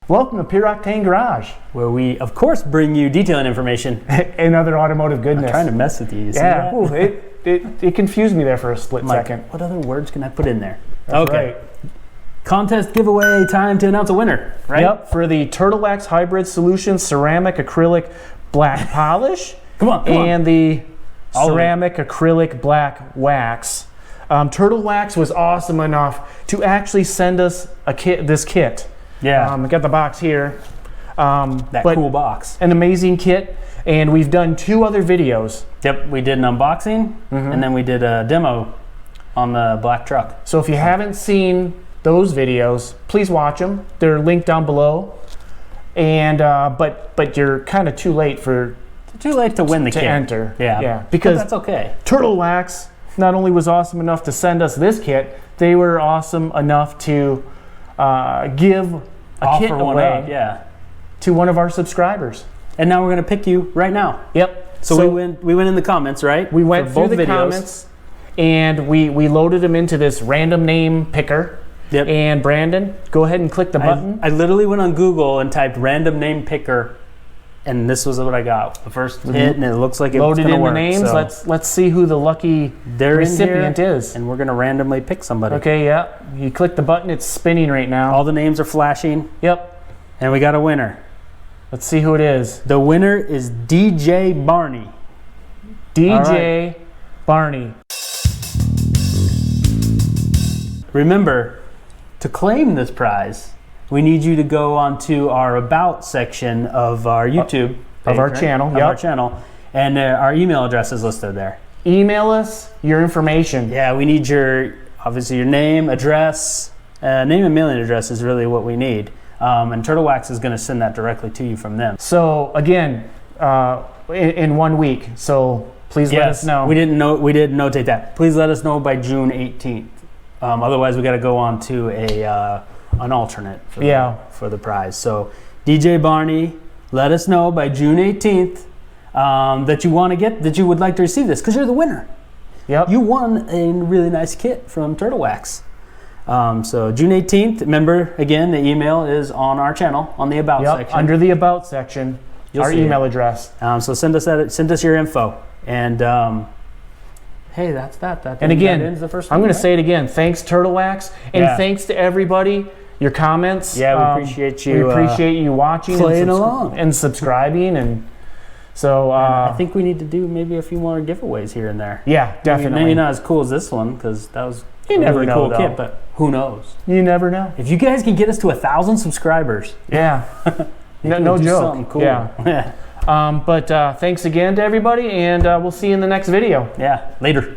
Welcome to Pure Octane Garage, where we, of course, bring you detailing information and other automotive goodness. I'm trying to mess with you. You see yeah, that? Ooh, it confused me there for a split second. What other words can I put in there? That's okay. Right. Contest giveaway, time to announce a winner, right? Yep, for the HydroSilex Hybrid Solution Ceramic Acrylic Black Polish. Come on. And the Ceramic Acrylic Black Wax. HydroSilex was awesome enough to actually send us this kit. Yeah. I got the box here. That cool box. An amazing kit. And we've done 2 other videos. Yep, we did an unboxing, and then we did a demo on the black truck. So if you haven't seen those videos, please watch them. They're linked down below. And but you're kind of too late to win the kit. Enter. Yeah. Because that's okay. HydroSilex not only was awesome enough to send us this kit, they were awesome enough to give a kit away to one of our subscribers. And now we're going to pick you right now. Yep. So we went in the comments, right? We went through both the videos. comments, and we loaded them into this random name picker. Yep. And Brandon, go ahead and click the button. I literally went on Google and typed random name picker, and this was what I got. The first hit, and it looks like it was going to work. Loaded in the names. So let's see who the lucky recipient is. And we're going to randomly pick somebody. Okay, yeah. You click the button, it's spinning right now. All the names are flashing. Yep. And we got a winner. Let's see who it is. The winner is DJ Barney. DJ Barney. Remember, to claim this prize, we need you to go onto our About section of our YouTube page, of our channel. Of our channel, and our email address is listed there. Email us your information. Yeah, we need obviously your name, address, name and mailing address is really what we need. And HydroSilex is going to send that directly to you from them. So again, in 1 week. So please let us know. We didn't notate that. Please let us know by June 18th. Otherwise, we got to go on to an alternate for the prize. So DJ Barney, let us know by June 18th that you would like to receive this, because you're the winner. Yep. You won a really nice kit from HydroSilex. So June 18th, remember, again, the email is on our channel, on the About section. Under the About section, our email address. So send us your info. And hey, that's that. And again, that ends the first I'm one, going to say it again. Thanks, Yeah. HydroSilex. And thanks to everybody. Your comments. Yeah, we appreciate you. We appreciate you watching playing along and subscribing. And so I think we need to do maybe a few more giveaways here and there. Yeah, definitely. Maybe not as cool as this one, because that was a really cool kit, but who knows? You never know. If you guys can get us to 1,000 subscribers. Yeah. no joke. Something cool. Yeah. But thanks again to everybody, and we'll see you in the next video. Yeah, later.